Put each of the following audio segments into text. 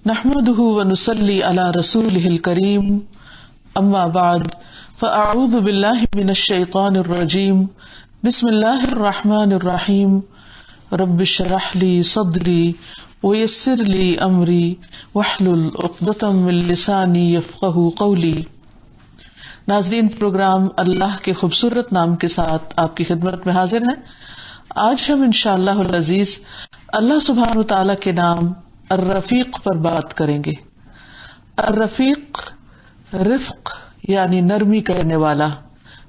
نحمده ونصلي على رسوله الكريم اما بعد فاعوذ بالله من الشيطان الرجيم بسم الله الرحمن الرحيم رب اشرح لي صدري ويسر لي امري واحلل عقدة من لساني يفقهوا قولي۔ ناظرین، پروگرام اللہ کے خوبصورت نام کے ساتھ آپ کی خدمت میں حاضر ہیں۔ آج ہم انشاءاللہ العزیز اللہ سبحانہ وتعالی کے نام الرفیق پر بات کریں گے۔ الرفیق رفق یعنی نرمی کرنے والا،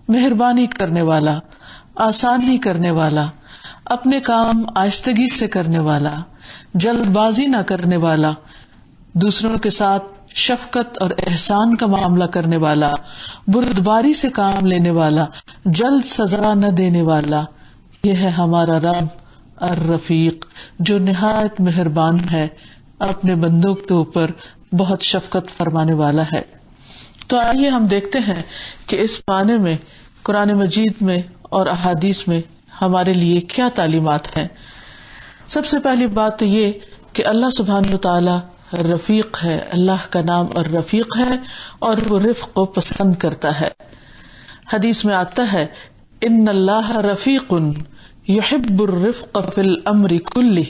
مہربانی کرنے والا، آسانی کرنے والا، اپنے کام آہستگی سے کرنے والا، جلد بازی نہ کرنے والا، دوسروں کے ساتھ شفقت اور احسان کا معاملہ کرنے والا، بردباری سے کام لینے والا، جلد سزا نہ دینے والا، یہ ہے ہمارا رب الرفیق جو نہایت مہربان ہے، اپنے بندوں کے اوپر بہت شفقت فرمانے والا ہے۔ تو آئیے ہم دیکھتے ہیں کہ اس معنی میں قرآن مجید میں اور احادیث میں ہمارے لیے کیا تعلیمات ہیں۔ سب سے پہلی بات تو یہ کہ اللہ سبحانہ وتعالی رفیق ہے، اللہ کا نام الرفیق ہے اور وہ رفق کو پسند کرتا ہے۔ حدیث میں آتا ہے ان اللہ رفیق یحب الرفق فی الامر کلہ۔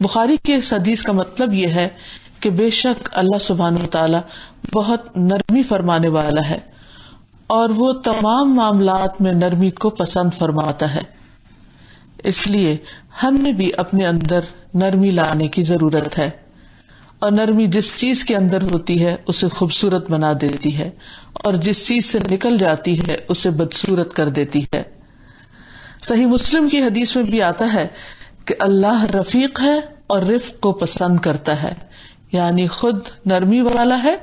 بخاری کی اس حدیث کا مطلب یہ ہے کہ بے شک اللہ سبحانہ وتعالی بہت نرمی فرمانے والا ہے اور وہ تمام معاملات میں نرمی کو پسند فرماتا ہے۔ اس لیے ہمیں بھی اپنے اندر نرمی لانے کی ضرورت ہے، اور نرمی جس چیز کے اندر ہوتی ہے اسے خوبصورت بنا دیتی ہے، اور جس چیز سے نکل جاتی ہے اسے بدصورت کر دیتی ہے۔ صحیح مسلم کی حدیث میں بھی آتا ہے کہ اللہ رفیق ہے اور رفق کو پسند کرتا ہے، یعنی خود نرمی والا ہے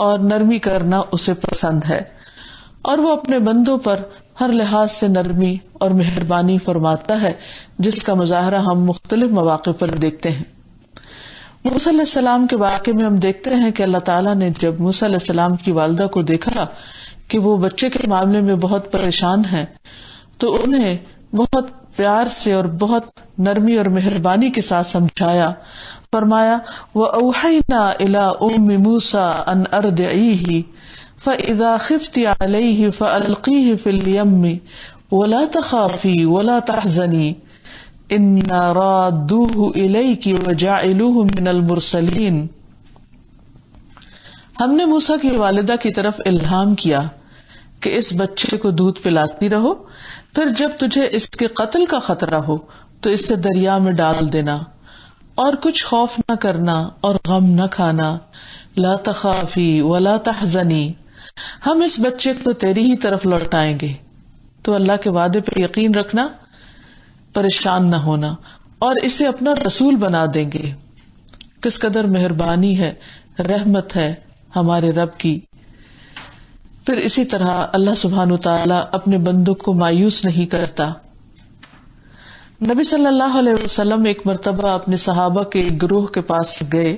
اور نرمی کرنا اسے پسند ہے، اور وہ اپنے بندوں پر ہر لحاظ سے نرمی اور مہربانی فرماتا ہے، جس کا مظاہرہ ہم مختلف مواقع پر دیکھتے ہیں۔ موسیٰ علیہ السلام کے واقعے میں ہم دیکھتے ہیں کہ اللہ تعالیٰ نے جب موسیٰ علیہ السلام کی والدہ کو دیکھا کہ وہ بچے کے معاملے میں بہت پریشان ہیں، تو انہیں بہت پیار سے اور بہت نرمی اور مہربانی کے ساتھ سمجھایا۔ فرمایا وَأَوْحَيْنَا إِلَىٰ أُمِّ مُوسَىٰ أَنْ أَرْضِعِيهِ فَإِذَا خِفْتِ عَلَيْهِ فَأَلْقِيهِ فِي الْيَمِّ وَلَا تَخَافِي وَلَا تَحْزَنِي إِنَّا رَادُّوهُ إِلَيْكِ وَجَاعِلُوهُ مِنَ الْمُرْسَلِينَ۔ ہم نے موسیٰ کی والدہ کی طرف الہام کیا کہ اس بچے کو دودھ پلاتی رہو، پھر جب تجھے اس کے قتل کا خطرہ ہو تو اسے دریا میں ڈال دینا، اور کچھ خوف نہ کرنا اور غم نہ کھانا، لا تخافی ولا تحزنی، ہم اس بچے کو تیری ہی طرف لوٹائیں گے۔ تو اللہ کے وعدے پر یقین رکھنا، پریشان نہ ہونا، اور اسے اپنا رسول بنا دیں گے۔ کس قدر مہربانی ہے، رحمت ہے ہمارے رب کی۔ پھر اسی طرح اللہ سبحانہ وتعالی اپنے بندوں کو مایوس نہیں کرتا۔ نبی صلی اللہ علیہ وسلم ایک مرتبہ اپنے صحابہ کے ایک گروہ کے پاس گئے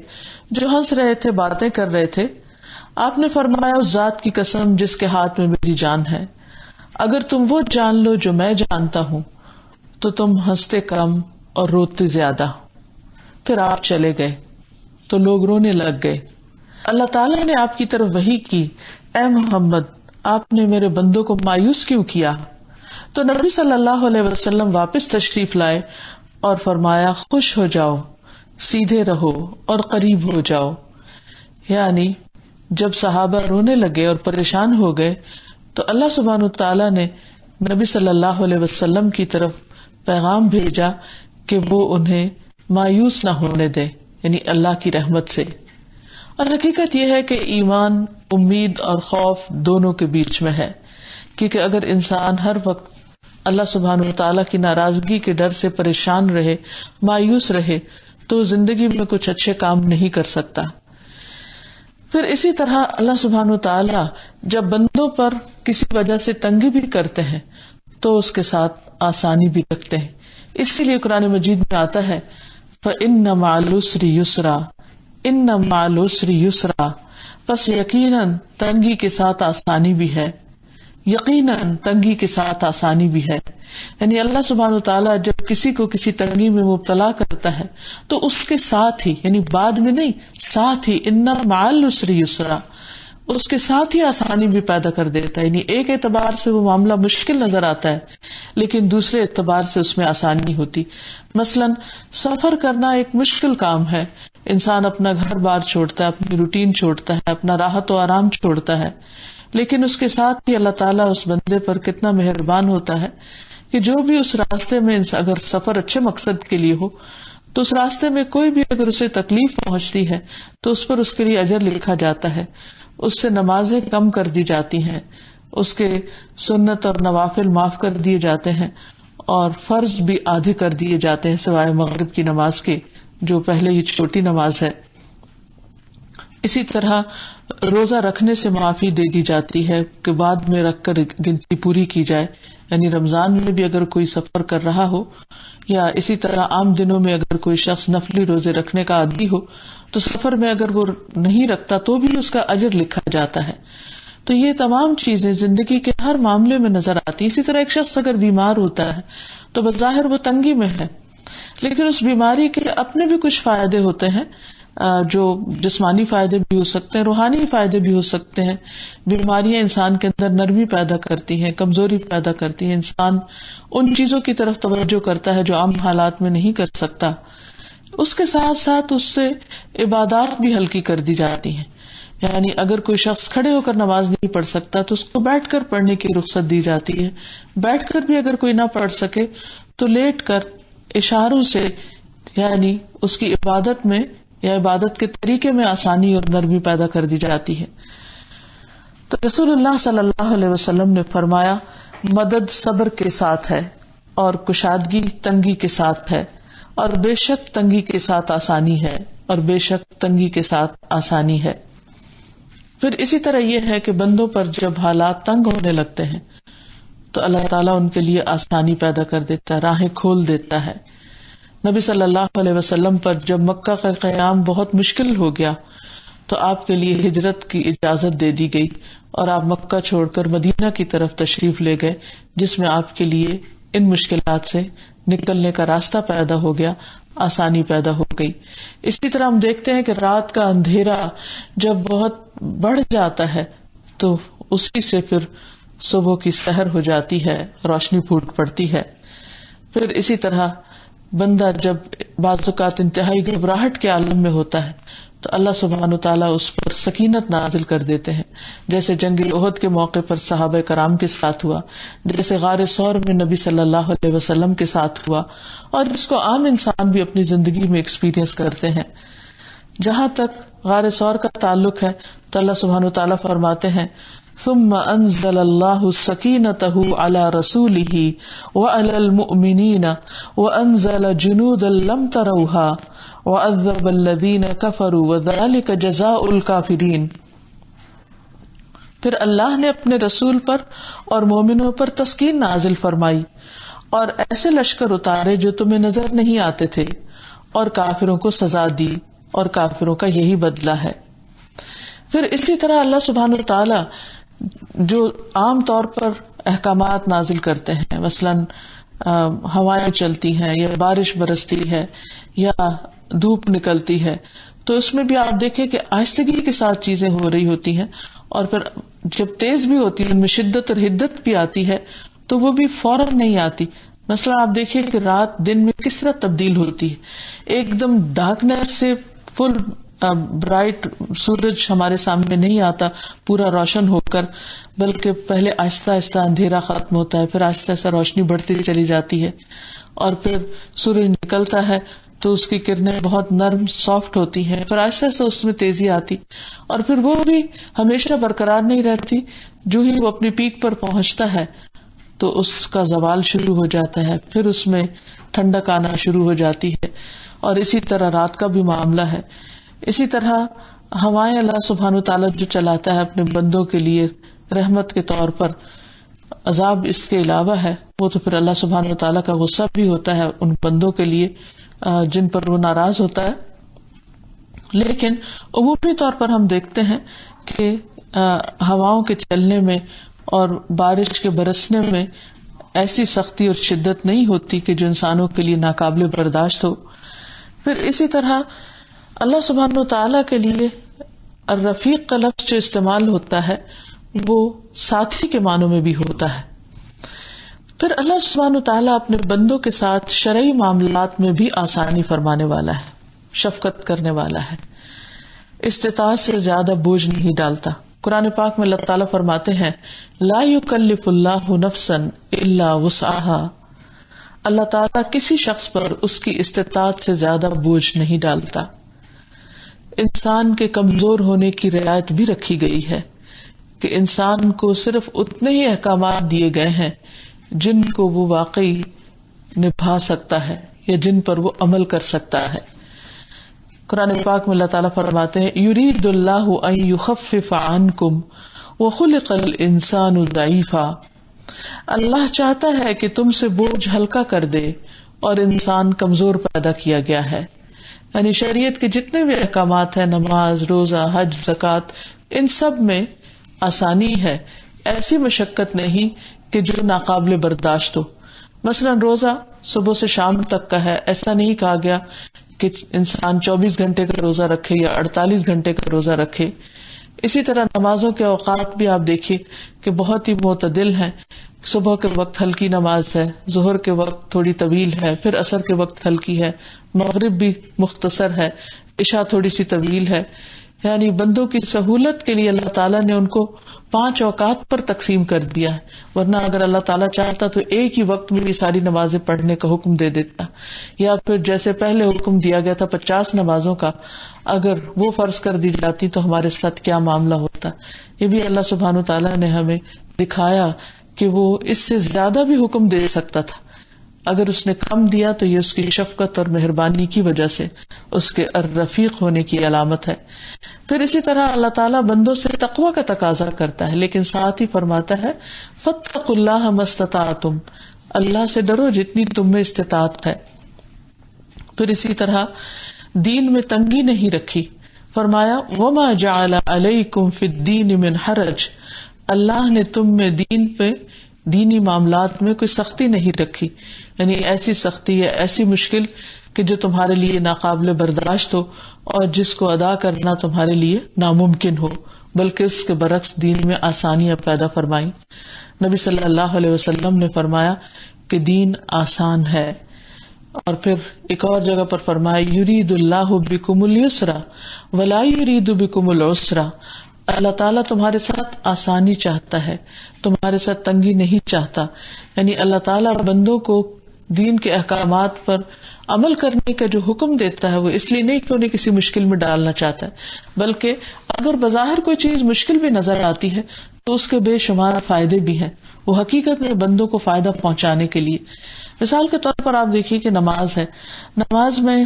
جو ہنس رہے تھے، باتیں کر رہے تھے۔ آپ نے فرمایا اس ذات کی قسم جس کے ہاتھ میں میری جان ہے، اگر تم وہ جان لو جو میں جانتا ہوں تو تم ہنستے کم اور روتے زیادہ۔ پھر آپ چلے گئے تو لوگ رونے لگ گئے۔ اللہ تعالیٰ نے آپ کی طرف وحی کی، اے محمد آپ نے میرے بندوں کو مایوس کیوں کیا؟ تو نبی صلی اللہ علیہ وسلم واپس تشریف لائے اور فرمایا خوش ہو جاؤ، سیدھے رہو اور قریب ہو جاؤ۔ یعنی جب صحابہ رونے لگے اور پریشان ہو گئے تو اللہ سبحانہ تعالیٰ نے نبی صلی اللہ علیہ وسلم کی طرف پیغام بھیجا کہ وہ انہیں مایوس نہ ہونے دے، یعنی اللہ کی رحمت سے۔ اور حقیقت یہ ہے کہ ایمان امید اور خوف دونوں کے بیچ میں ہے، کیونکہ اگر انسان ہر وقت اللہ سبحانہ وتعالیٰ کی ناراضگی کے ڈر سے پریشان رہے، مایوس رہے، تو زندگی میں کچھ اچھے کام نہیں کر سکتا۔ پھر اسی طرح اللہ سبحانہ وتعالیٰ جب بندوں پر کسی وجہ سے تنگی بھی کرتے ہیں تو اس کے ساتھ آسانی بھی رکھتے ہیں۔ اسی لیے قرآن مجید میں آتا ہے فَإِنَّ مَعَ الْعُسْرِ يُسْرًا إِنَّ مَعَ الْعُسْرِ يُسْرًا، پس یقیناً تنگی کے ساتھ آسانی بھی ہے، یقیناً تنگی کے ساتھ آسانی بھی ہے. یعنی اللہ سبحانہ وتعالیٰ جب کسی کو کسی تنگی میں مبتلا کرتا ہے تو اس کے ساتھ ہی، یعنی بعد میں نہیں، ساتھ ہی ان مع العسر یسرا، اس کے ساتھ ہی آسانی بھی پیدا کر دیتا ہے. یعنی ایک اعتبار سے وہ معاملہ مشکل نظر آتا ہے لیکن دوسرے اعتبار سے اس میں آسانی ہوتی. مثلاً سفر کرنا ایک مشکل کام ہے، انسان اپنا گھر بار چھوڑتا ہے، اپنی روٹین چھوڑتا ہے، اپنا راحت و آرام چھوڑتا ہے، لیکن اس کے ساتھ ہی اللہ تعالیٰ اس بندے پر کتنا مہربان ہوتا ہے کہ جو بھی اس راستے میں اگر سفر اچھے مقصد کے لیے ہو تو اس راستے میں کوئی بھی اگر اسے تکلیف پہنچتی ہے تو اس پر اس کے لیے اجر لکھا جاتا ہے، اس سے نمازیں کم کر دی جاتی ہیں، اس کے سنت اور نوافل معاف کر دیے جاتے ہیں اور فرض بھی آدھے کر دیے جاتے ہیں سوائے مغرب کی نماز کے جو پہلے ہی چھوٹی نماز ہے. اسی طرح روزہ رکھنے سے معافی دے دی جاتی ہے کہ بعد میں رکھ کر گنتی پوری کی جائے. یعنی رمضان میں بھی اگر کوئی سفر کر رہا ہو یا اسی طرح عام دنوں میں اگر کوئی شخص نفلی روزے رکھنے کا عادی ہو تو سفر میں اگر وہ نہیں رکھتا تو بھی اس کا اجر لکھا جاتا ہے. تو یہ تمام چیزیں زندگی کے ہر معاملے میں نظر آتی. اسی طرح ایک شخص اگر بیمار ہوتا ہے تو بظاہر وہ تنگی میں ہے لیکن اس بیماری کے اپنے بھی کچھ فائدے ہوتے ہیں، جو جسمانی فائدے بھی ہو سکتے ہیں، روحانی فائدے بھی ہو سکتے ہیں. بیماریاں انسان کے اندر نرمی پیدا کرتی ہیں، کمزوری پیدا کرتی ہیں، انسان ان چیزوں کی طرف توجہ کرتا ہے جو عام حالات میں نہیں کر سکتا. اس کے ساتھ ساتھ اس سے عبادات بھی ہلکی کر دی جاتی ہیں. یعنی اگر کوئی شخص کھڑے ہو کر نماز نہیں پڑھ سکتا تو اس کو بیٹھ کر پڑھنے کی رخصت دی جاتی ہے. بیٹھ کر بھی اگر کوئی نہ پڑھ سکے تو لیٹ کر اشاروں سے یعنی اس کی عبادت میں یا عبادت کے طریقے میں آسانی اور نرمی پیدا کر دی جاتی ہے. تو رسول اللہ صلی اللہ علیہ وسلم نے فرمایا مدد صبر کے ساتھ ہے اور کشادگی تنگی کے ساتھ ہے، اور بے شک تنگی کے ساتھ آسانی ہے، اور بے شک تنگی کے ساتھ آسانی ہے. پھر اسی طرح یہ ہے کہ بندوں پر جب حالات تنگ ہونے لگتے ہیں تو اللہ تعالیٰ ان کے لیے آسانی پیدا کر دیتا ہے، راہیں کھول دیتا ہے. نبی صلی اللہ علیہ وسلم پر جب مکہ کا قیام بہت مشکل ہو گیا تو آپ کے لیے ہجرت کی اجازت دے دی گئی اور آپ مکہ چھوڑ کر مدینہ کی طرف تشریف لے گئے، جس میں آپ کے لیے ان مشکلات سے نکلنے کا راستہ پیدا ہو گیا، آسانی پیدا ہو گئی. اسی طرح ہم دیکھتے ہیں کہ رات کا اندھیرا جب بہت بڑھ جاتا ہے تو اسی سے پھر صبح کی سحر ہو جاتی ہے، روشنی پھوٹ پڑتی ہے. پھر اسی طرح بندہ جب بعض اوقات انتہائی گھبراہٹ کے عالم میں ہوتا ہے تو اللہ سبحانہ تعالیٰ اس پر سکینت نازل کر دیتے ہیں، جیسے جنگ احد کے موقع پر صحابہ کرام کے ساتھ ہوا، جیسے غار ثور میں نبی صلی اللہ علیہ وسلم کے ساتھ ہوا، اور اس کو عام انسان بھی اپنی زندگی میں ایکسپیرینس کرتے ہیں. جہاں تک غار ثور کا تعلق ہے تو اللہ سبحانہ تعالیٰ فرماتے ہیں ثم انزل اللہ سکینتہ علی رسولہ وعلی المؤمنین وانزل جنودا لم تروہا وعذب الذین کفروا وذلک جزاء الکافرین. پھر اللہ نے اپنے رسول پر اور مومنوں پر تسکین نازل فرمائی اور ایسے لشکر اتارے جو تمہیں نظر نہیں آتے تھے، اور کافروں کو سزا دی، اور کافروں کا یہی بدلہ ہے. پھر اسی طرح اللہ سبحانہ وتعالی جو عام طور پر احکامات نازل کرتے ہیں، مثلاً ہوائیں چلتی ہیں یا بارش برستی ہے یا دھوپ نکلتی ہے، تو اس میں بھی آپ دیکھیں کہ آہستگی کے ساتھ چیزیں ہو رہی ہوتی ہیں، اور پھر جب تیز بھی ہوتی ہے ان میں شدت اور حدت بھی آتی ہے تو وہ بھی فوراً نہیں آتی. مثلا آپ دیکھیے کہ رات دن میں کس طرح تبدیل ہوتی ہے، ایک دم ڈارکنیس سے فل برائٹ سورج ہمارے سامنے نہیں آتا پورا روشن ہو کر، بلکہ پہلے آہستہ آہستہ اندھیرا ختم ہوتا ہے، پھر آہستہ آہستہ روشنی بڑھتی چلی جاتی ہے، اور پھر سورج نکلتا ہے تو اس کی کرنیں بہت نرم سافٹ ہوتی ہیں، پھر آہستہ آہستہ اس میں تیزی آتی، اور پھر وہ بھی ہمیشہ برقرار نہیں رہتی. جو ہی وہ اپنی پیک پر پہنچتا ہے تو اس کا زوال شروع ہو جاتا ہے، پھر اس میں ٹھنڈک آنا شروع ہو جاتی ہے. اور اسی طرح رات کا بھی معاملہ ہے. اسی طرح ہوائیں اللہ سبحانہ تعالیٰ جو چلاتا ہے اپنے بندوں کے لیے رحمت کے طور پر، عذاب اس کے علاوہ ہے، وہ تو پھر اللہ سبحانہ تعالیٰ کا غصہ بھی ہوتا ہے ان بندوں کے لیے جن پر وہ ناراض ہوتا ہے. لیکن عمومی طور پر ہم دیکھتے ہیں کہ ہواؤں کے چلنے میں اور بارش کے برسنے میں ایسی سختی اور شدت نہیں ہوتی کہ جو انسانوں کے لیے ناقابل برداشت ہو. پھر اسی طرح اللہ سبحانہ و تعالیٰ کے لیے الرفیق کا لفظ جو استعمال ہوتا ہے وہ ساتھی کے معنوں میں بھی ہوتا ہے. پھر اللہ سبحانہ و تعالیٰ اپنے بندوں کے ساتھ شرعی معاملات میں بھی آسانی فرمانے والا ہے، شفقت کرنے والا ہے، استطاعت سے زیادہ بوجھ نہیں ڈالتا. قرآن پاک میں اللہ تعالیٰ فرماتے ہیں لا یکلف اللہ نفسا الا وسعها، اللہ تعالیٰ کسی شخص پر اس کی استطاعت سے زیادہ بوجھ نہیں ڈالتا. انسان کے کمزور ہونے کی رعایت بھی رکھی گئی ہے کہ انسان کو صرف اتنے ہی احکامات دیے گئے ہیں جن کو وہ واقعی نبھا سکتا ہے یا جن پر وہ عمل کر سکتا ہے. قرآن پاک میں اللہ تعالیٰ فرماتے ہیں یرید اللہ ان یخفف عنکم وخلق الانسان ضعیفا، اللہ چاہتا ہے کہ تم سے بوجھ ہلکا کر دے اور انسان کمزور پیدا کیا گیا ہے. یعنی شریعت کے جتنے بھی احکامات ہیں، نماز، روزہ، حج، زکوٰۃ، ان سب میں آسانی ہے، ایسی مشقت نہیں کہ جو ناقابل برداشت ہو. مثلا روزہ صبح سے شام تک کا ہے، ایسا نہیں کہا گیا کہ انسان 24 گھنٹے کا روزہ رکھے یا 48 گھنٹے کا روزہ رکھے. اسی طرح نمازوں کے اوقات بھی آپ دیکھیے کہ بہت ہی معتدل ہیں. صبح کے وقت ہلکی نماز ہے، ظہر کے وقت تھوڑی طویل ہے، پھر عصر کے وقت ہلکی ہے، مغرب بھی مختصر ہے، عشاء تھوڑی سی طویل ہے. یعنی بندوں کی سہولت کے لیے اللہ تعالیٰ نے ان کو 5 اوقات پر تقسیم کر دیا ہے، ورنہ اگر اللہ تعالیٰ چاہتا تو ایک ہی وقت میں یہ ساری نمازیں پڑھنے کا حکم دے دیتا. یا پھر جیسے پہلے حکم دیا گیا تھا 50 نمازوں کا، اگر وہ فرض کر دی جاتی تو ہمارے ساتھ کیا معاملہ ہوتا. یہ بھی اللہ سبحانہ تعالیٰ نے ہمیں دکھایا کہ وہ اس سے زیادہ بھی حکم دے سکتا تھا، اگر اس نے کم دیا تو یہ اس کی شفقت اور مہربانی کی وجہ سے اس کے الرفیق ہونے کی علامت ہے. پھر اسی طرح اللہ تعالیٰ بندوں سے تقوی کا تقاضا کرتا ہے، لیکن ساتھ ہی فرماتا ہے فاتقوا اللہ ما استطعتم، اللہ سے ڈرو جتنی تم میں استطاعت ہے. پھر اسی طرح دین میں تنگی نہیں رکھی، فرمایا وما جعل علیکم فی الدین من حرج، اللہ نے تم میں دین پہ، دینی معاملات میں کوئی سختی نہیں رکھی. یعنی ایسی سختی یا ایسی مشکل کہ جو تمہارے لیے ناقابل برداشت ہو اور جس کو ادا کرنا تمہارے لیے ناممکن ہو، بلکہ اس کے برعکس دین میں آسانیاں پیدا فرمائیں. نبی صلی اللہ علیہ وسلم نے فرمایا کہ دین آسان ہے. اور پھر ایک اور جگہ پر فرمایا یرید اللہ بکم اليسر ولا یرید بکم العسر، اللہ تعالیٰ تمہارے ساتھ آسانی چاہتا ہے، تمہارے ساتھ تنگی نہیں چاہتا. یعنی اللہ تعالیٰ بندوں کو دین کے احکامات پر عمل کرنے کا جو حکم دیتا ہے وہ اس لیے نہیں کہ انہیں کسی مشکل میں ڈالنا چاہتا ہے، بلکہ اگر بظاہر کوئی چیز مشکل بھی نظر آتی ہے تو اس کے بے شمار فائدے بھی ہیں، وہ حقیقت میں بندوں کو فائدہ پہنچانے کے لیے. مثال کے طور پر آپ دیکھیے کہ نماز ہے، نماز میں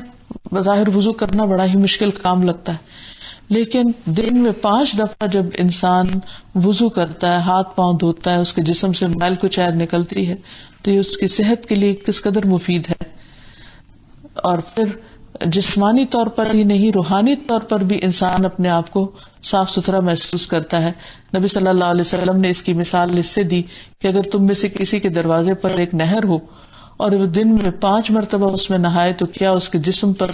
بظاہر وضو کرنا بڑا ہی مشکل کام لگتا ہے، لیکن دن میں 5 دفعہ جب انسان وضو کرتا ہے، ہاتھ پاؤں دھوتا ہے، اس کے جسم سے میل کچیل نکلتی ہے تو یہ اس کی صحت کے لیے کس قدر مفید ہے. اور پھر جسمانی طور پر ہی نہیں، روحانی طور پر بھی انسان اپنے آپ کو صاف ستھرا محسوس کرتا ہے. نبی صلی اللہ علیہ وسلم نے اس کی مثال اس سے دی کہ اگر تم میں سے کسی کے دروازے پر ایک نہر ہو اور وہ دن میں 5 مرتبہ اس میں نہائے تو کیا اس کے جسم پر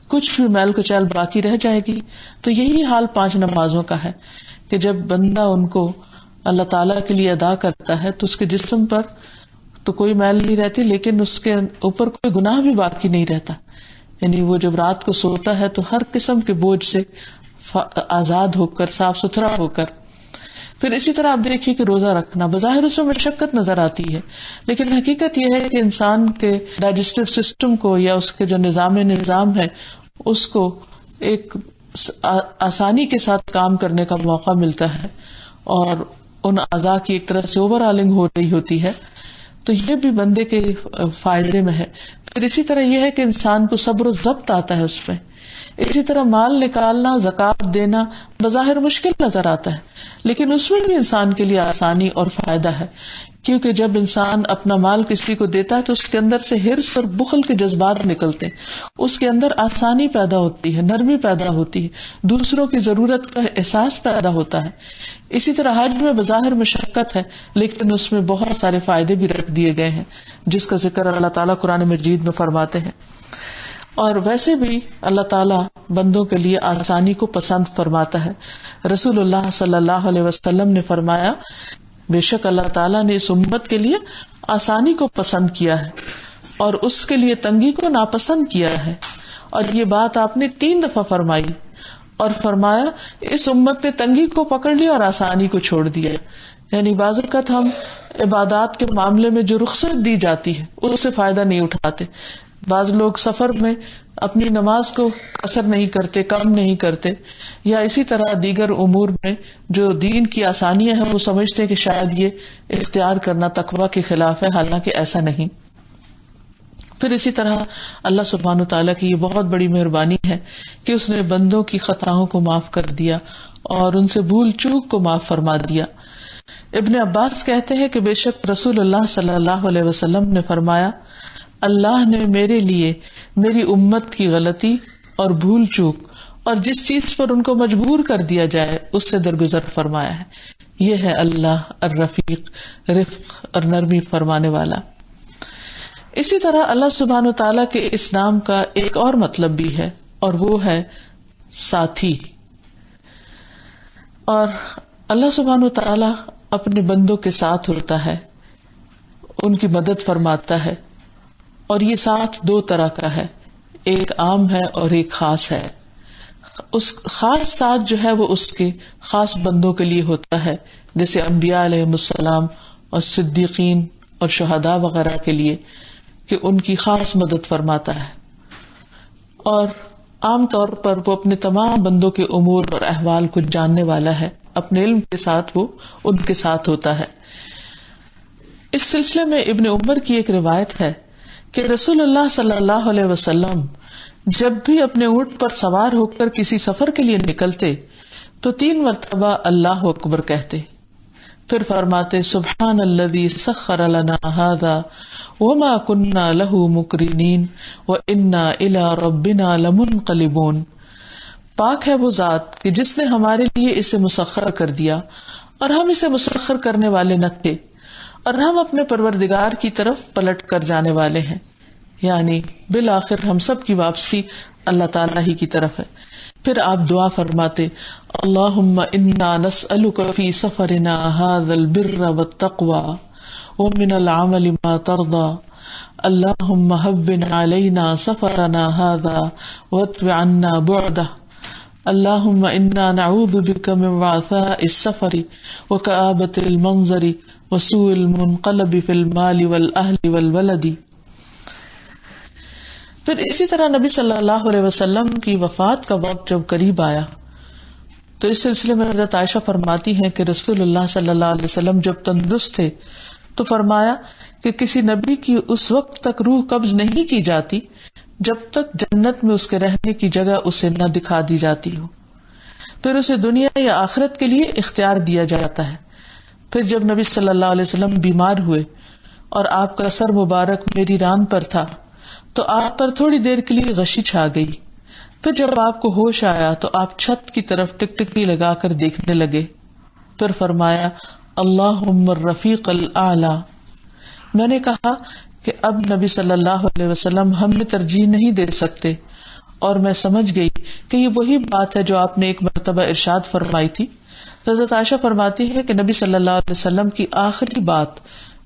کچھ بھی میل کچیل باقی رہ جائے گی؟ تو یہی حال 5 نمازوں کا ہے کہ جب بندہ ان کو اللہ تعالیٰ کے لیے ادا کرتا ہے تو اس کے جسم پر تو کوئی میل نہیں رہتی، لیکن اس کے اوپر کوئی گناہ بھی باقی نہیں رہتا. یعنی وہ جب رات کو سوتا ہے تو ہر قسم کے بوجھ سے آزاد ہو کر، صاف ستھرا ہو کر. پھر اسی طرح آپ دیکھیے کہ روزہ رکھنا بظاہر اس میں مشقت نظر آتی ہے، لیکن حقیقت یہ ہے کہ انسان کے ڈائجسٹو سسٹم کو یا اس کے جو نظام ہے اس کو ایک آسانی کے ساتھ کام کرنے کا موقع ملتا ہے اور ان اعضاء کی ایک طرح سے اوور ہالنگ ہو رہی ہوتی ہے، تو یہ بھی بندے کے فائدے میں ہے. پھر اسی طرح یہ ہے کہ انسان کو صبر و ضبط آتا ہے اس میں. اسی طرح مال نکالنا، زکوٰۃ دینا بظاہر مشکل نظر آتا ہے، لیکن اس میں بھی انسان کے لیے آسانی اور فائدہ ہے، کیونکہ جب انسان اپنا مال کسی کو دیتا ہے تو اس کے اندر سے حرص اور بخل کے جذبات نکلتے ہیں، اس کے اندر آسانی پیدا ہوتی ہے، نرمی پیدا ہوتی ہے، دوسروں کی ضرورت کا احساس پیدا ہوتا ہے۔ اسی طرح حج میں بظاہر مشقت ہے، لیکن اس میں بہت سارے فائدے بھی رکھ دیے گئے ہیں، جس کا ذکر اللہ تعالیٰ قرآن مجید میں فرماتے ہیں۔ اور ویسے بھی اللہ تعالیٰ بندوں کے لیے آسانی کو پسند فرماتا ہے۔ رسول اللہ صلی اللہ علیہ وسلم نے فرمایا، بے شک اللہ تعالیٰ نے اس امت کے لیے آسانی کو پسند کیا ہے اور اس کے لیے تنگی کو ناپسند کیا ہے۔ اور یہ بات آپ نے 3 دفعہ فرمائی اور فرمایا اس امت نے تنگی کو پکڑ لیا اور آسانی کو چھوڑ دیا۔ یعنی بعض اوقات ہم عبادات کے معاملے میں جو رخصت دی جاتی ہے اس سے فائدہ نہیں اٹھاتے۔ بعض لوگ سفر میں اپنی نماز کو قصر نہیں کرتے، کم نہیں کرتے، یا اسی طرح دیگر امور میں جو دین کی آسانیاں ہیں وہ سمجھتے ہیں کہ شاید یہ اختیار کرنا تقویٰ کے خلاف ہے، حالانکہ ایسا نہیں۔ پھر اسی طرح اللہ سبحانہ تعالیٰ کی یہ بہت بڑی مہربانی ہے کہ اس نے بندوں کی خطاؤں کو معاف کر دیا اور ان سے بھول چوک کو معاف فرما دیا۔ ابن عباس کہتے ہیں کہ بے شک رسول اللہ صلی اللہ علیہ وسلم نے فرمایا، اللہ نے میرے لیے میری امت کی غلطی اور بھول چوک اور جس چیز پر ان کو مجبور کر دیا جائے اس سے درگزر فرمایا ہے۔ یہ ہے اللہ الرفیق، رفق اور نرمی فرمانے والا۔ اسی طرح اللہ سبحانہ و تعالیٰ کے اس نام کا ایک اور مطلب بھی ہے، اور وہ ہے ساتھی۔ اور اللہ سبحانہ و تعالیٰ اپنے بندوں کے ساتھ ہوتا ہے، ان کی مدد فرماتا ہے، اور یہ ساتھ 2 طرح کا ہے، ایک عام ہے اور ایک خاص ہے۔ اس خاص ساتھ جو ہے وہ اس کے خاص بندوں کے لیے ہوتا ہے، جیسے انبیاء علیہ السلام اور صدیقین اور شہداء وغیرہ کے لیے، کہ ان کی خاص مدد فرماتا ہے۔ اور عام طور پر وہ اپنے تمام بندوں کے امور اور احوال کو جاننے والا ہے، اپنے علم کے ساتھ وہ ان کے ساتھ ہوتا ہے۔ اس سلسلے میں ابن عمر کی ایک روایت ہے کہ رسول اللہ صلی اللہ علیہ وسلم جب بھی اپنے اونٹ پر سوار ہو کر کسی سفر کے لیے نکلتے تو 3 مرتبہ اللہ اکبر کہتے، پھر فرماتے سبحان الذی سخر لنا ھذا وما كنا له مقرنین وانا الی ربنا لمنقلبون۔ پاک ہے وہ ذات کہ جس نے ہمارے لیے اسے مسخر کر دیا اور ہم اسے مسخر کرنے والے نہ تھے، اور ہم اپنے پروردگار کی طرف پلٹ کر جانے والے ہیں، یعنی بالآخر ہم سب کی واپسی اللہ تعالیٰ ہی کی طرف ہے۔ پھر آپ دعا فرماتے اللہم انا نسألک فی سفرنا ھذا البر والتقوی ومن العمل ما ترضى اللہم ہون علینا سفرنا ھذا واطو عنا بعدہ اللہم انا نعوذ بک من وعثاء السفر وکآبۃ المنظر وسوء المنقلب فی المال والاہل والولد۔ پھر اسی طرح نبی صلی اللہ علیہ وسلم کی وفات کا وقت جب قریب آیا تو اس سلسلے میں حضرت عائشہ فرماتی ہیں کہ رسول اللہ صلی اللہ علیہ وسلم جب تندرست تھے تو فرمایا کہ کسی نبی کی اس وقت تک روح قبض نہیں کی جاتی جب تک جنت میں اس کے رہنے کی جگہ اسے نہ دکھا دی جاتی ہو، پھر اسے دنیا یا آخرت کے لیے اختیار دیا جاتا ہے۔ پھر جب نبی صلی اللہ علیہ وسلم بیمار ہوئے اور آپ کا سر مبارک میری ران پر تھا تو آپ پر تھوڑی دیر کے لیے غشی چھا گئی۔ پھر جب آپ کو ہوش آیا تو آپ چھت کی طرف ٹکٹکی لگا کر دیکھنے لگے، پھر فرمایا اللہم الرفیق الاعلی۔ میں نے کہا کہ اب نبی صلی اللہ علیہ وسلم ہم میں ترجیح نہیں دے سکتے، اور میں سمجھ گئی کہ یہ وہی بات ہے جو آپ نے ایک مرتبہ ارشاد فرمائی تھی۔ حضرت عائشہ فرماتی ہے کہ نبی صلی اللہ علیہ وسلم کی آخری بات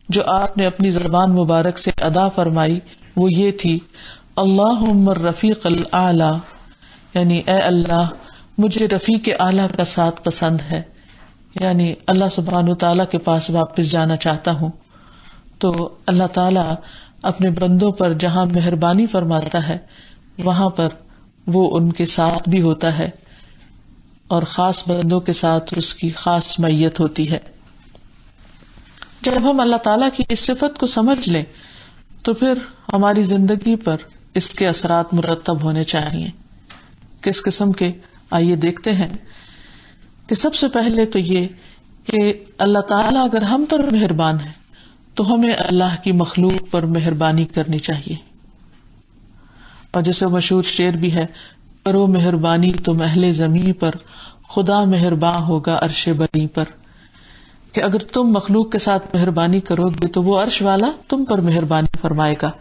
جو آپ نے اپنی زبان مبارک سے ادا فرمائی وہ یہ تھی اللہم الرفیق الاعلی، یعنی اے اللہ مجھے رفیق اعلیٰ کا ساتھ پسند ہے، یعنی اللہ سبحانہ تعالیٰ کے پاس واپس جانا چاہتا ہوں۔ تو اللہ تعالیٰ اپنے بندوں پر جہاں مہربانی فرماتا ہے وہاں پر وہ ان کے ساتھ بھی ہوتا ہے، اور خاص بندوں کے ساتھ اس کی خاص معیت ہوتی ہے۔ جب ہم اللہ تعالیٰ کی اس صفت کو سمجھ لیں تو پھر ہماری زندگی پر اس کے اثرات مرتب ہونے چاہیے، کس قسم کے؟ آئیے دیکھتے ہیں کہ سب سے پہلے تو یہ کہ اللہ تعالیٰ اگر ہم پر مہربان ہے تو ہمیں اللہ کی مخلوق پر مہربانی کرنی چاہیے. اور جیسے مشہور شعر بھی ہے، کرو مہربانی تم اہل زمین پر، خدا مہرباں ہوگا عرش بنی پر. کہ اگر تم مخلوق کے ساتھ مہربانی کرو گے تو وہ عرش والا تم پر مہربانی فرمائے گا.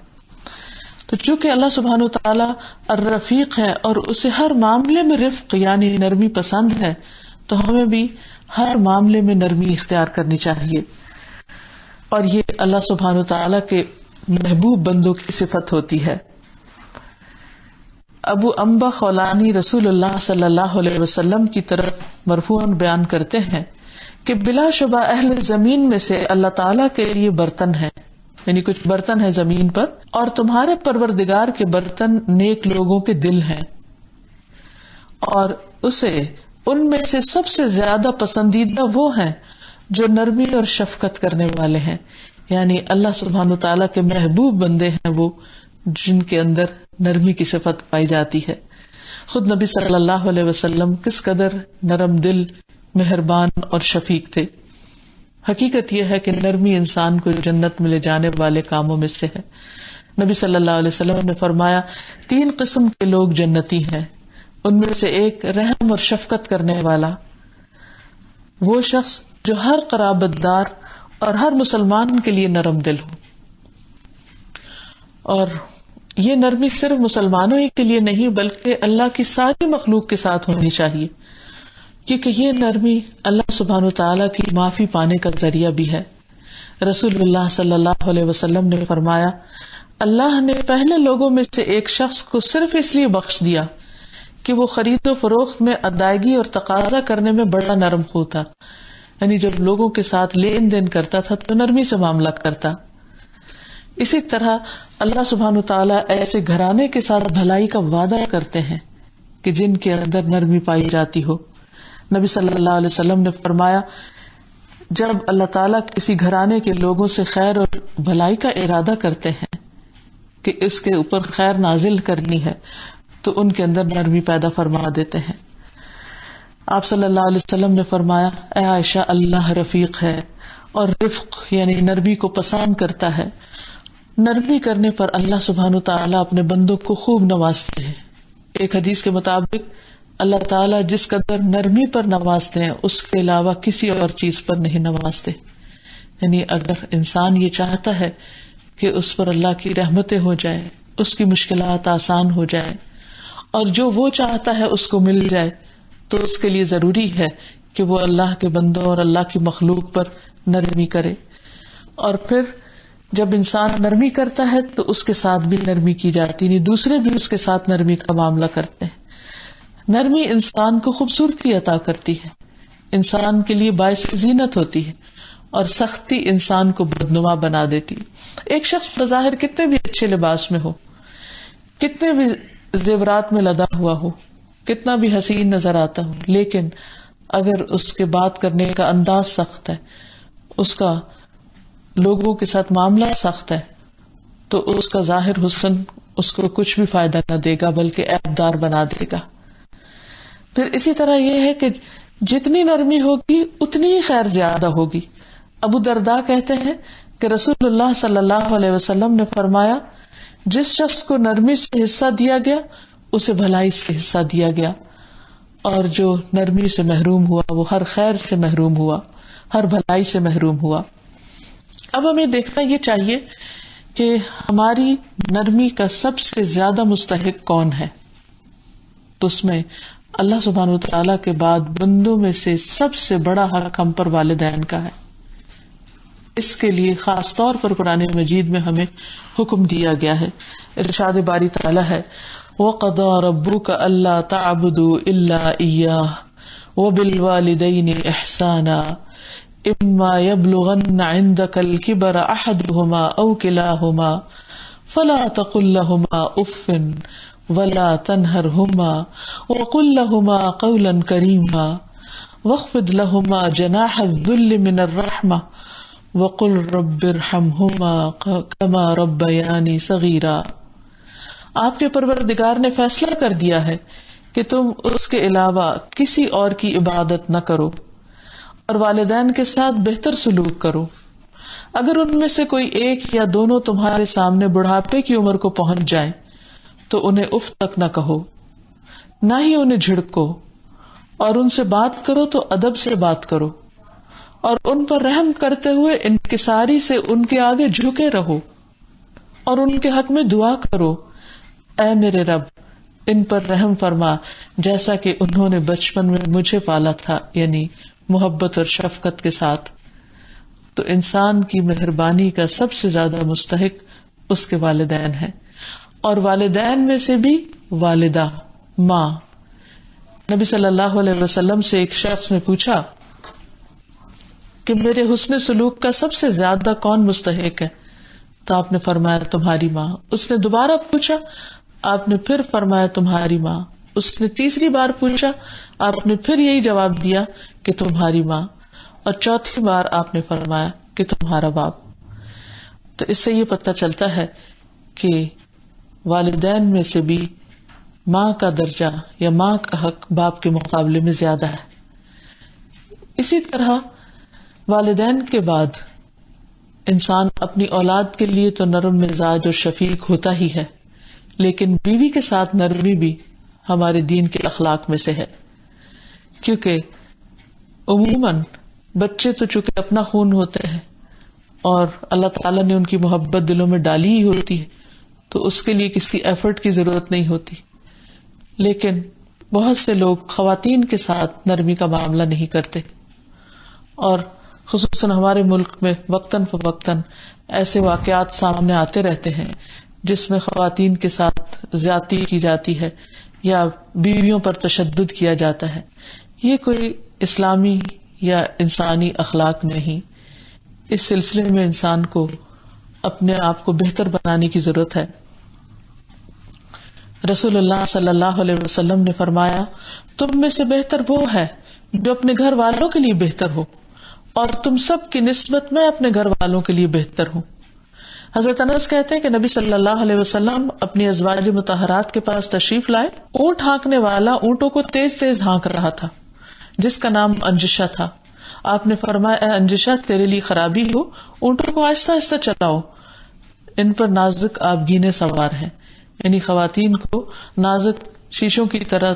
تو چونکہ اللہ سبحانہ وتعالی الرفیق ہے اور اسے ہر معاملے میں رفق یعنی نرمی پسند ہے، تو ہمیں بھی ہر معاملے میں نرمی اختیار کرنی چاہیے. اور یہ اللہ سبحانہ وتعالی کے محبوب بندوں کی صفت ہوتی ہے. ابو انبا خولانی رسول اللہ صلی اللہ علیہ وسلم کی طرف مرفوعاً بیان کرتے ہیں کہ بلا شبہ اہل زمین میں سے اللہ تعالیٰ کے لیے برتن ہے، یعنی کچھ برتن ہے زمین پر، اور تمہارے پروردگار کے برتن نیک لوگوں کے دل ہیں، اور اسے ان میں سے سب سے زیادہ پسندیدہ وہ ہیں جو نرمی اور شفقت کرنے والے ہیں. یعنی اللہ سبحانہ تعالیٰ کے محبوب بندے ہیں وہ جن کے اندر نرمی کی صفت پائی جاتی ہے. خود نبی صلی اللہ علیہ وسلم کس قدر نرم دل، مہربان اور شفیق تھے. حقیقت یہ ہے کہ نرمی انسان کو جنت میں لے جانے والے کاموں میں سے ہے. نبی صلی اللہ علیہ وسلم نے فرمایا 3 قسم کے لوگ جنتی ہیں، ان میں سے ایک رحم اور شفقت کرنے والا، وہ شخص جو ہر قرابت دار اور ہر مسلمان کے لیے نرم دل ہو. اور یہ نرمی صرف مسلمانوں ہی کے لیے نہیں بلکہ اللہ کی ساری مخلوق کے ساتھ ہونی چاہیے، کیونکہ یہ نرمی اللہ سبحانہ وتعالیٰ کی معافی پانے کا ذریعہ بھی ہے. رسول اللہ صلی اللہ علیہ وسلم نے فرمایا، اللہ نے پہلے لوگوں میں سے ایک شخص کو صرف اس لیے بخش دیا کہ وہ خرید و فروخت میں ادائیگی اور تقاضا کرنے میں بڑا نرم خو تھا. یعنی جب لوگوں کے ساتھ لین دین کرتا تھا تو نرمی سے معاملہ کرتا. اسی طرح اللہ سبحانہ تعالیٰ ایسے گھرانے کے ساتھ بھلائی کا وعدہ کرتے ہیں کہ جن کے اندر نرمی پائی جاتی ہو. نبی صلی اللہ علیہ وسلم نے فرمایا، جب اللہ تعالیٰ کسی گھرانے کے لوگوں سے خیر اور بھلائی کا ارادہ کرتے ہیں کہ اس کے اوپر خیر نازل کرنی ہے تو ان کے اندر نرمی پیدا فرما دیتے ہیں. آپ صلی اللہ علیہ وسلم نے فرمایا، اے عائشہ، اللہ رفیق ہے اور رفق یعنی نرمی کو پسند کرتا ہے. نرمی کرنے پر اللہ سبحانہ تعالیٰ اپنے بندوں کو خوب نوازتے ہیں. ایک حدیث کے مطابق اللہ تعالیٰ جس قدر نرمی پر نوازتے ہیں اس کے علاوہ کسی اور چیز پر نہیں نوازتے. یعنی اگر انسان یہ چاہتا ہے کہ اس پر اللہ کی رحمتیں ہو جائے، اس کی مشکلات آسان ہو جائے، اور جو وہ چاہتا ہے اس کو مل جائے، تو اس کے لیے ضروری ہے کہ وہ اللہ کے بندوں اور اللہ کی مخلوق پر نرمی کرے. اور پھر جب انسان نرمی کرتا ہے تو اس کے ساتھ بھی نرمی کی جاتی، نہیں دوسرے بھی اس کے ساتھ نرمی کا معاملہ کرتے ہیں. نرمی انسان کو خوبصورتی عطا کرتی ہے، انسان کے لیے باعث زینت ہوتی ہے، اور سختی انسان کو بدنما بنا دیتی. ایک شخص بظاہر کتنے بھی اچھے لباس میں ہو، کتنے بھی زیورات میں لدا ہوا ہو، کتنا بھی حسین نظر آتا ہو، لیکن اگر اس کے بات کرنے کا انداز سخت ہے، اس کا لوگوں کے ساتھ معاملہ سخت ہے، تو اس کا ظاہر حسن اس کو کچھ بھی فائدہ نہ دے گا بلکہ عیب دار بنا دے گا. پھر اسی طرح یہ ہے کہ جتنی نرمی ہوگی اتنی ہی خیر زیادہ ہوگی. ابو درداء کہتے ہیں کہ رسول اللہ صلی اللہ علیہ وسلم نے فرمایا، جس شخص کو نرمی سے حصہ دیا گیا اسے بھلائی سے حصہ دیا گیا، اور جو نرمی سے محروم ہوا وہ ہر خیر سے محروم ہوا، ہر بھلائی سے محروم ہوا. اب ہمیں دیکھنا یہ چاہیے کہ ہماری نرمی کا سب سے زیادہ مستحق کون ہے. تو اس میں اللہ سبحانہ وتعالیٰ کے بعد بندوں میں سے سب سے بڑا حق ہم پر والدین کا ہے. اس کے لیے خاص طور پر قرآن مجید میں ہمیں حکم دیا گیا ہے. ارشاد باری تعالیٰ ہے، وَقَضَىٰ رَبُّكَ أَلَّا تَعْبُدُوا إِلَّا إِيَّاهُ وَبِالْوَالِدَيْنِ إِحْسَانًا إِمَّا يَبْلُغَنَّ عِندَكَ الْكِبَرَ أَحَدُهُمَا أَوْ كِلَاهُمَا فَلَا تَقُل لَّهُمَا أُفٍّ وَلَا تَنْهَرْهُمَا وَقُل لَّهُمَا قَوْلًا كَرِيمًا وَاخْفِضْ لَهُمَا جَنَاحَ الذُّلِّ مِنَ الرَّحْمَةِ وَقُل رَّبِّ ارْحَمْهُمَا كَمَا رَبَّيَانِي صَغِيرًا. آپ کے پروردگار نے فیصلہ کر دیا ہے کہ تم اس کے علاوہ کسی اور کی عبادت نہ کرو، اور والدین کے ساتھ بہتر سلوک کرو۔ اگر ان میں سے کوئی ایک یا دونوں تمہارے سامنے بڑھاپے کی عمر کو پہنچ جائیں تو انہیں اف تک نہ کہو، نہ ہی انہیں جھڑکو، اور ان سے بات کرو تو ادب سے بات کرو، اور ان پر رحم کرتے ہوئے انکساری سے ان کے آگے جھکے رہو، اور ان کے حق میں دعا کرو، اے میرے رب ان پر رحم فرما جیسا کہ انہوں نے بچپن میں مجھے پالا تھا، یعنی محبت اور شفقت کے ساتھ۔ تو انسان کی مہربانی کا سب سے زیادہ مستحق اس کے والدین ہیں، اور والدین میں سے بھی والدہ، ماں۔ نبی صلی اللہ علیہ وسلم سے ایک شخص نے پوچھا کہ میرے حسن سلوک کا سب سے زیادہ کون مستحق ہے؟ تو آپ نے فرمایا تمہاری ماں۔ اس نے دوبارہ پوچھا، آپ نے پھر فرمایا تمہاری ماں۔ اس نے تیسری بار پوچھا، آپ نے پھر یہی جواب دیا کہ تمہاری ماں، اور چوتھی بار آپ نے فرمایا کہ تمہارا باپ۔ تو اس سے یہ پتہ چلتا ہے کہ والدین میں سے بھی ماں کا درجہ یا ماں کا حق باپ کے مقابلے میں زیادہ ہے۔ اسی طرح والدین کے بعد انسان اپنی اولاد کے لیے تو نرم مزاج اور شفیق ہوتا ہی ہے، لیکن بیوی کے ساتھ نرمی بھی ہمارے دین کے اخلاق میں سے ہے، کیونکہ عموماً بچے تو چونکہ اپنا خون ہوتے ہیں اور اللہ تعالیٰ نے ان کی محبت دلوں میں ڈالی ہی ہوتی ہے، تو اس کے لیے کسی ایفرٹ کی ضرورت نہیں ہوتی، لیکن بہت سے لوگ خواتین کے ساتھ نرمی کا معاملہ نہیں کرتے، اور خصوصاً ہمارے ملک میں وقتاً فوقتاً ایسے واقعات سامنے آتے رہتے ہیں جس میں خواتین کے ساتھ زیادتی کی جاتی ہے یا بیویوں پر تشدد کیا جاتا ہے۔ یہ کوئی اسلامی یا انسانی اخلاق نہیں۔ اس سلسلے میں انسان کو اپنے آپ کو بہتر بنانے کی ضرورت ہے۔ رسول اللہ صلی اللہ علیہ وسلم نے فرمایا، تم میں سے بہتر وہ ہے جو اپنے گھر والوں کے لیے بہتر ہو، اور تم سب کی نسبت میں اپنے گھر والوں کے لیے بہتر ہوں۔ حضرت انس کہتے ہیں کہ نبی صلی اللہ علیہ وسلم اپنی ازواج مطہرات کے پاس تشریف لائے۔ اونٹ ہانکنے والا اونٹوں کو تیز تیز ہانک رہا تھا، جس کا نام انجشہ تھا۔ آپ نے فرمایا، اے انجشہ، تیرے لیے خرابی ہو، اونٹوں کو آہستہ آہستہ چلاؤ، ان پر نازک آبگینے سوار ہیں۔ یعنی خواتین کو نازک شیشوں کی طرح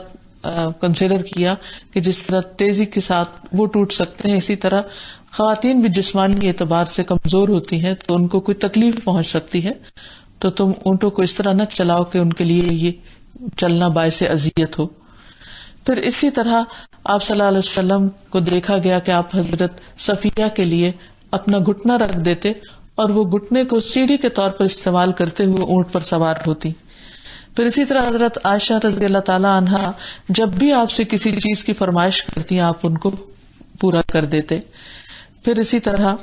کنسیڈر کیا کہ جس طرح تیزی کے ساتھ وہ ٹوٹ سکتے ہیں، اسی طرح خواتین بھی جسمانی اعتبار سے کمزور ہوتی ہیں تو ان کو کوئی تکلیف پہنچ سکتی ہے، تو تم اونٹوں کو اس طرح نہ چلاؤ کہ ان کے لیے یہ چلنا باعث اذیت ہو۔ پھر اسی طرح آپ صلی اللہ علیہ وسلم کو دیکھا گیا کہ آپ حضرت صفیہ کے لیے اپنا گھٹنا رکھ دیتے اور وہ گھٹنے کو سیڑھی کے طور پر استعمال کرتے ہوئے اونٹ پر سوار ہوتی۔ پھر اسی طرح حضرت عائشہ رضی اللہ تعالی عنہا جب بھی آپ سے کسی چیز کی فرمائش کرتی ہیں آپ ان کو پورا کر دیتے۔ پھر اسی طرح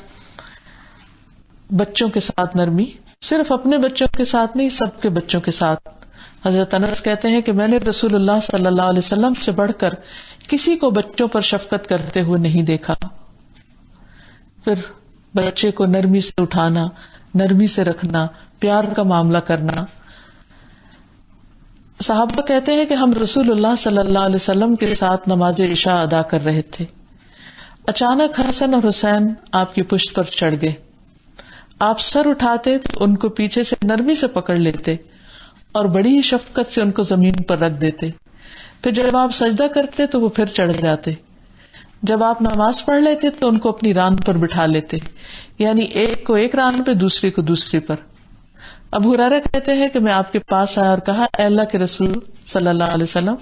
بچوں کے ساتھ نرمی، صرف اپنے بچوں کے ساتھ نہیں، سب کے بچوں کے ساتھ۔ حضرت انس کہتے ہیں کہ میں نے رسول اللہ صلی اللہ علیہ وسلم سے بڑھ کر کسی کو بچوں پر شفقت کرتے ہوئے نہیں دیکھا۔ پھر بچے کو نرمی سے اٹھانا، نرمی سے رکھنا، پیار کا معاملہ کرنا۔ صحابہ کہتے ہیں کہ ہم رسول اللہ صلی اللہ علیہ وسلم کے ساتھ نماز عشاء ادا کر رہے تھے، اچانک حسن اور حسین آپ کی پشت پر چڑھ گئے۔ آپ سر اٹھاتے تو ان کو پیچھے سے نرمی سے پکڑ لیتے اور بڑی ہی شفقت سے ان کو زمین پر رکھ دیتے۔ پھر جب آپ سجدہ کرتے تو وہ پھر چڑھ جاتے۔ جب آپ نماز پڑھ لیتے تو ان کو اپنی ران پر بٹھا لیتے، یعنی ایک کو ایک ران پہ، دوسری کو دوسری پر۔ ابو ہریرہ کہتے ہیں کہ میں آپ کے پاس آیا اور کہا، اے اللہ کے رسول صلی اللہ علیہ وسلم،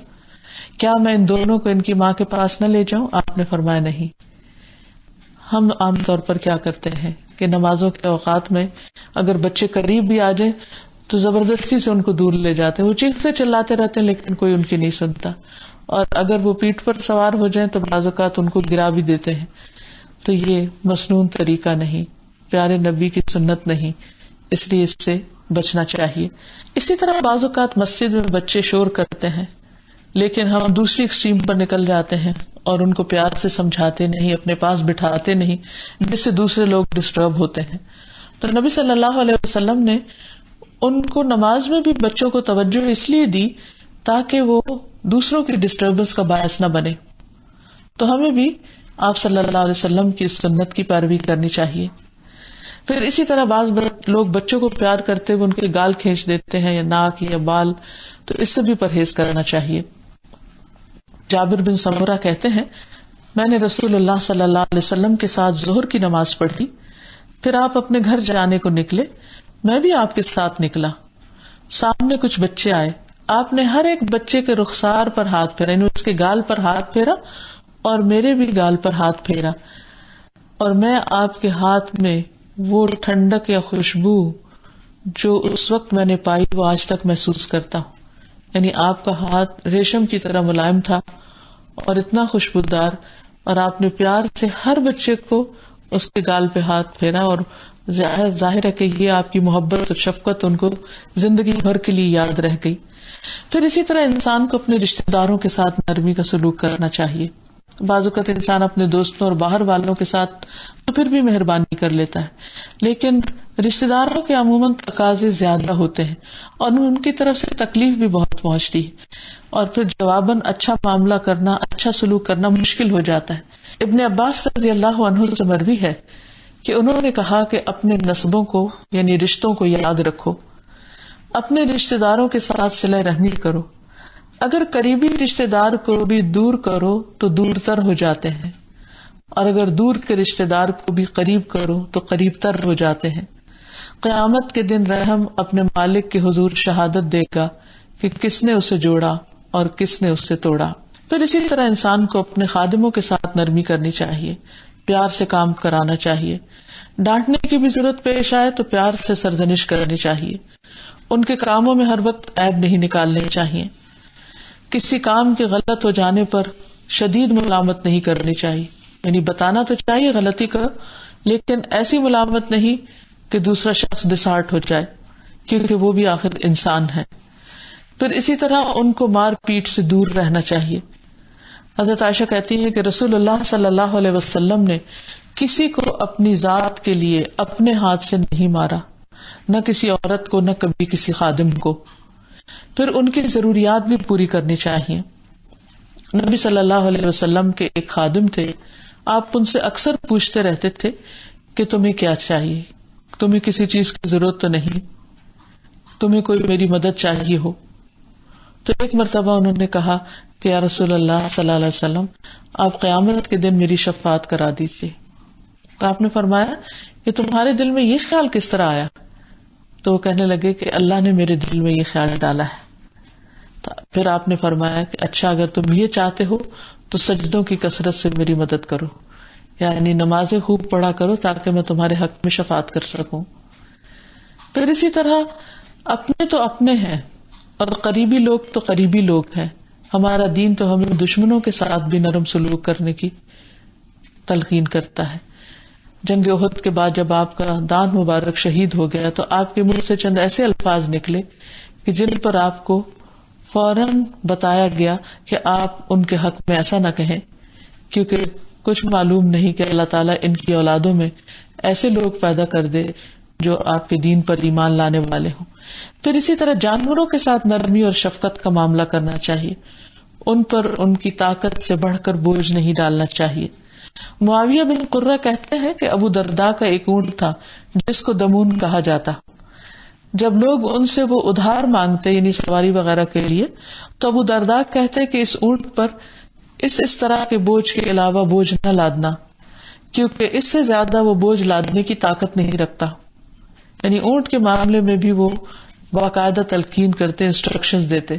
کیا میں ان دونوں کو ان کی ماں کے پاس نہ لے جاؤں؟ آپ نے فرمایا نہیں۔ ہم عام طور پر کیا کرتے ہیں کہ نمازوں کے اوقات میں اگر بچے قریب بھی آ جائیں تو زبردستی سے ان کو دور لے جاتے ہیں، وہ چیختے چلاتے رہتے ہیں لیکن کوئی ان کی نہیں سنتا، اور اگر وہ پیٹھ پر سوار ہو جائیں تو بعض اوقات ان کو گرا بھی دیتے ہیں۔ تو یہ مسنون طریقہ نہیں، پیارے نبی کی سنت نہیں، اس لیے اس سے بچنا چاہیے۔ اسی طرح بعض اوقات مسجد میں بچے شور کرتے ہیں لیکن ہم دوسری ایکسٹریم پر نکل جاتے ہیں اور ان کو پیار سے سمجھاتے نہیں، اپنے پاس بٹھاتے نہیں، جس سے دوسرے لوگ ڈسٹرب ہوتے ہیں۔ تو نبی صلی اللہ علیہ وسلم نے ان کو نماز میں بھی بچوں کو توجہ اس لیے دی تاکہ وہ دوسروں کی ڈسٹربنس کا باعث نہ بنے. تو ہمیں بھی آپ صلی اللہ علیہ وسلم کی سنت کی پیروی کرنی چاہیے. پھر اسی طرح بعض لوگ بچوں کو پیار کرتے ہوئے ان کے گال کھینچ دیتے ہیں یا ناک یا بال، تو اس سے بھی پرہیز کرنا چاہیے. جابر بن سمرہ کہتے ہیں میں نے رسول اللہ صلی اللہ علیہ وسلم کے ساتھ ظہر کی نماز پڑھی، پھر آپ اپنے گھر جانے کو نکلے، میں بھی آپ کے ساتھ نکلا. سامنے کچھ بچے آئے، آپ نے ہر ایک بچے کے رخسار پر ہاتھ پھیرا، یعنی اس کے گال پر ہاتھ پھیرا اور میرے بھی گال پر ہاتھ پھیرا، اور میں آپ کے ہاتھ میں وہ ٹھنڈک یا خوشبو جو اس وقت میں نے پائی وہ آج تک محسوس کرتا ہوں. یعنی آپ کا ہاتھ ریشم کی طرح ملائم تھا اور اتنا خوشبودار، اور آپ نے پیار سے ہر بچے کو اس کے گال پہ ہاتھ پھیرا، اور ظاہر ہے کہ یہ آپ کی محبت اور شفقت ان کو زندگی بھر کے لیے یاد رہ گئی. پھر اسی طرح انسان کو اپنے رشتہ داروں کے ساتھ نرمی کا سلوک کرنا چاہیے. بعض اوقات انسان اپنے دوستوں اور باہر والوں کے ساتھ تو پھر بھی مہربانی کر لیتا ہے، لیکن رشتہ داروں کے عموماً تقاضے زیادہ ہوتے ہیں اور ان کی طرف سے تکلیف بھی بہت پہنچتی ہے، اور پھر جواباً اچھا معاملہ کرنا، اچھا سلوک کرنا مشکل ہو جاتا ہے. ابن عباس رضی اللہ عنہ سے مروی ہے کہ انہوں نے کہا کہ اپنے نسبوں کو یعنی رشتوں کو یاد رکھو، اپنے رشتہ داروں کے ساتھ صلہ رحمی کرو. اگر قریبی رشتہ دار کو بھی دور کرو تو دور تر ہو جاتے ہیں، اور اگر دور کے رشتہ دار کو بھی قریب کرو تو قریب تر ہو جاتے ہیں. قیامت کے دن رحم اپنے مالک کے حضور شہادت دے گا کہ کس نے اسے جوڑا اور کس نے اسے توڑا. پھر اسی طرح انسان کو اپنے خادموں کے ساتھ نرمی کرنی چاہیے، پیار سے کام کرانا چاہیے. ڈانٹنے کی بھی ضرورت پیش آئے تو پیار سے سرزنش کرنی چاہیے. ان کے کاموں میں ہر وقت عیب نہیں نکالنے چاہیے. کسی کام کے غلط ہو جانے پر شدید ملامت نہیں کرنی چاہیے، یعنی بتانا تو چاہیے غلطی کا، لیکن ایسی ملامت نہیں کہ دوسرا شخص ڈسہارٹ ہو جائے، کیونکہ وہ بھی آخر انسان ہے. پھر اسی طرح ان کو مار پیٹ سے دور رہنا چاہیے. حضرت عائشہ کہتی ہے کہ رسول اللہ صلی اللہ علیہ وسلم نے کسی کو اپنی ذات کے لیے اپنے ہاتھ سے نہیں مارا، نہ کسی عورت کو، نہ کبھی کسی خادم کو. پھر ان کی ضروریات بھی پوری کرنی چاہیے. نبی صلی اللہ علیہ وسلم کے ایک خادم تھے، آپ ان سے اکثر پوچھتے رہتے تھے کہ تمہیں کیا چاہیے، تمہیں کسی چیز کی ضرورت تو نہیں، تمہیں کوئی میری مدد چاہیے ہو. تو ایک مرتبہ انہوں نے کہا کہ یا رسول اللہ صلی اللہ علیہ وسلم، آپ قیامت کے دن میری شفاعت کرا دیجیے. تو آپ نے فرمایا کہ تمہارے دل میں یہ خیال کس طرح آیا؟ تو وہ کہنے لگے کہ اللہ نے میرے دل میں یہ خیال ڈالا ہے. پھر آپ نے فرمایا کہ اچھا اگر تم یہ چاہتے ہو تو سجدوں کی کثرت سے میری مدد کرو، یعنی نمازیں خوب پڑھا کرو تاکہ میں تمہارے حق میں شفاعت کر سکوں. پھر اسی طرح اپنے تو اپنے ہیں اور قریبی لوگ تو قریبی لوگ ہیں. ہمارا دین تو ہمیں دشمنوں کے ساتھ بھی نرم سلوک کرنے کی تلقین کرتا ہے. جنگ احد کے بعد جب آپ کا دانت مبارک شہید ہو گیا تو آپ کے منہ سے چند ایسے الفاظ نکلے کہ جن پر آپ کو فوراً بتایا گیا کہ آپ ان کے حق میں ایسا نہ کہیں، کیونکہ کچھ معلوم نہیں کہ اللہ تعالیٰ ان کی اولادوں میں ایسے لوگ پیدا کر دے جو آپ کے دین پر ایمان لانے والے ہوں. پھر اسی طرح جانوروں کے ساتھ نرمی اور شفقت کا معاملہ کرنا چاہیے. ان پر ان کی طاقت سے بڑھ کر بوجھ نہیں ڈالنا چاہیے. معاویہ بن قرہ کہتے ہیں کہ ابو درداء کا ایک اونٹ تھا جس کو دمون کہا جاتا. جب لوگ ان سے وہ ادھار مانگتے یعنی سواری وغیرہ کے لیے تو ابو درداء کہتے کہ اس اونٹ پر اس طرح کے بوجھ کے علاوہ بوجھ نہ لادنا، کیونکہ اس سے زیادہ وہ بوجھ لادنے کی طاقت نہیں رکھتا. یعنی اونٹ کے معاملے میں بھی وہ باقاعدہ تلقین کرتے، انسٹرکشنز دیتے.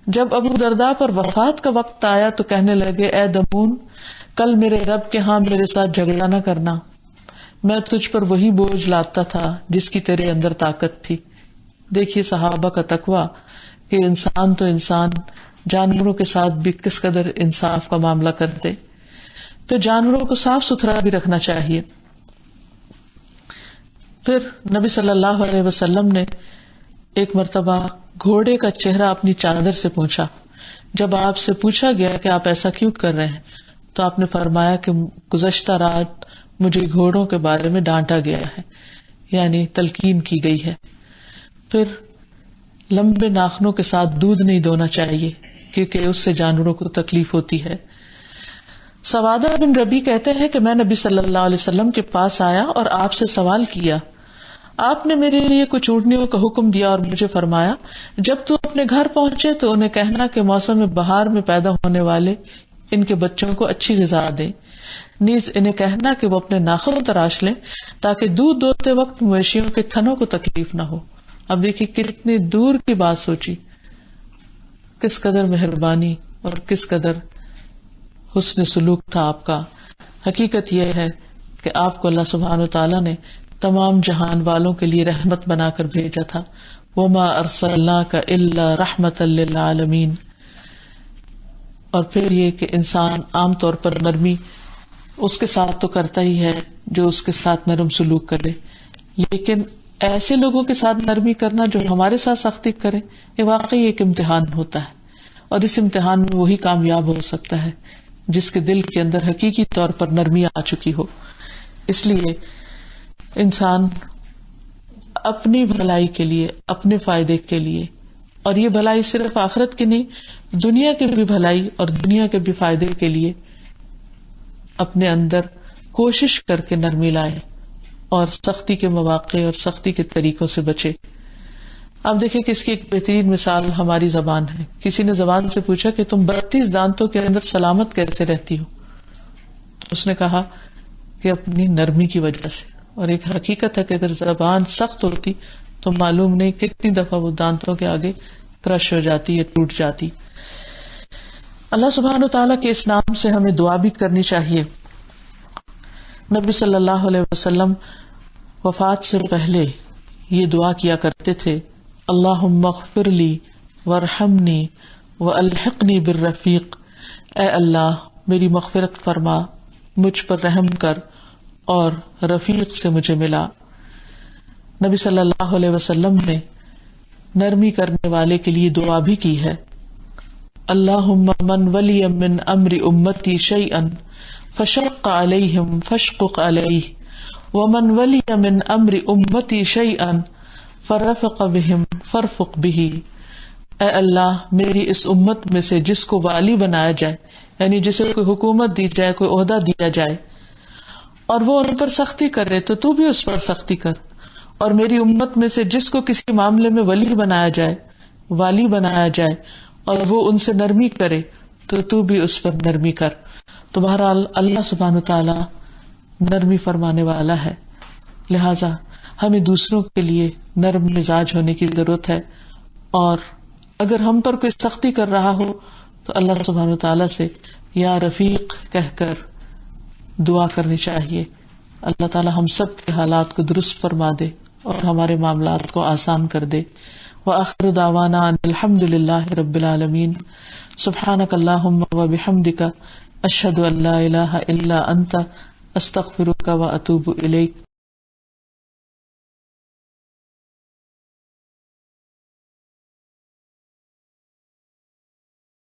جب ابو درداء پر وفات کا وقت آیا تو کہنے لگے اے دمون، کل میرے رب کے ہاں میرے ساتھ جھگڑا نہ کرنا، میں تجھ پر وہی بوجھ لاتا تھا جس کی تیرے اندر طاقت تھی. دیکھیے صحابہ کا تقویٰ کہ انسان تو انسان، جانوروں کے ساتھ بھی کس قدر انصاف کا معاملہ کرتے. پھر جانوروں کو صاف ستھرا بھی رکھنا چاہیے. پھر نبی صلی اللہ علیہ وسلم نے ایک مرتبہ گھوڑے کا چہرہ اپنی چادر سے پوچھا. جب آپ سے پوچھا گیا کہ آپ ایسا کیوں کر رہے ہیں تو آپ نے فرمایا کہ گزشتہ رات مجھے گھوڑوں کے بارے میں ڈانٹا گیا ہے، یعنی تلقین کی گئی ہے. پھر لمبے ناخنوں کے ساتھ دودھ نہیں دونا چاہیے، کیونکہ اس سے جانوروں کو تکلیف ہوتی ہے. سوادہ بن ربی کہتے ہیں کہ میں نبی صلی اللہ علیہ وسلم کے پاس آیا اور آپ سے سوال کیا. آپ نے میرے لیے کچھ اونٹنیوں کا حکم دیا اور مجھے فرمایا جب تو اپنے گھر پہنچے تو انہیں کہنا کہ موسم بہار میں پیدا ہونے والے ان کے بچوں کو اچھی غذا دیں. نیز انہیں کہنا کہ وہ اپنے ناخن تراش لیں تاکہ دودھ دوہتے وقت مویشیوں کے تھنوں کو تکلیف نہ ہو. اب دیکھیے کتنی دور کی بات سوچی, کس قدر مہربانی اور کس قدر حسن سلوک تھا آپ کا. حقیقت یہ ہے کہ آپ کو اللہ سبحانہ وتعالیٰ نے تمام جہان والوں کے لیے رحمت بنا کر بھیجا تھا. وما ارسلناک الا رحمتا للعالمین. اور پھر یہ کہ انسان عام طور پر نرمی اس کے ساتھ تو کرتا ہی ہے جو اس کے ساتھ نرم سلوک کرے, لیکن ایسے لوگوں کے ساتھ نرمی کرنا جو ہمارے ساتھ سختی کرے, یہ واقعی ایک امتحان ہوتا ہے. اور اس امتحان میں وہی کامیاب ہو سکتا ہے جس کے دل کے اندر حقیقی طور پر نرمی آ چکی ہو. اس لیے انسان اپنی بھلائی کے لیے, اپنے فائدے کے لیے, اور یہ بھلائی صرف آخرت کی نہیں, دنیا کی بھی بھلائی اور دنیا کے بھی فائدے کے لیے اپنے اندر کوشش کر کے نرمی لائے اور سختی کے مواقع اور سختی کے طریقوں سے بچے. اب دیکھیں کہ اس کی ایک بہترین مثال ہماری زبان ہے. کسی نے زبان سے پوچھا کہ تم 32 دانتوں کے اندر سلامت کیسے رہتی ہو؟ تو اس نے کہا کہ اپنی نرمی کی وجہ سے. اور ایک حقیقت ہے کہ اگر زبان سخت ہوتی تو معلوم نہیں کتنی دفعہ وہ دانتوں کے آگے کرش ہو جاتی یا ٹوٹ جاتی. اللہ سبحانہ وتعالیٰ کے اس نام سے ہمیں دعا بھی کرنی چاہیے. نبی صلی اللہ علیہ وسلم وفات سے پہلے یہ دعا کیا کرتے تھے, اللہم اغفر لی وارحمنی والحقنی بالرفیق. اے اللہ میری مغفرت فرما, مجھ پر رحم کر اور رفیق سے مجھے ملا. نبی صلی اللہ علیہ وسلم نے نرمی کرنے والے کے لیے دعا بھی کی ہے, اللہم من ولی من امر امتی شیئا فشق علیہم فاشقق علیہ ومن ولی من امر امتی شیئا فرفق بہم فرفق بہ. اے اللہ میری اس امت میں سے جس کو والی بنایا جائے, یعنی جسے کوئی حکومت دی جائے, کوئی عہدہ دیا جائے, اور وہ ان پر سختی کرے تو بھی اس پر سختی کر. اور میری امت میں سے جس کو کسی معاملے میں ولی بنایا جائے, والی بنایا جائے, اور وہ ان سے نرمی کرے تو بھی اس پر نرمی کر. تو بہرحال اللہ سبحانہ تعالی نرمی فرمانے والا ہے, لہذا ہمیں دوسروں کے لیے نرم مزاج ہونے کی ضرورت ہے. اور اگر ہم پر کوئی سختی کر رہا ہو تو اللہ سبحانہ تعالی سے یا رفیق کہہ کر دعا کرنی چاہیے. اللہ تعالی ہم سب کے حالات کو درست فرما دے اور ہمارے معاملات کو آسان کر دے. وآخر دعوانا ان الحمد للہ رب العالمین. سبحانک اللہم وبحمدک اشہد ان لا الہ الا انت استغفرک واتوب الیک.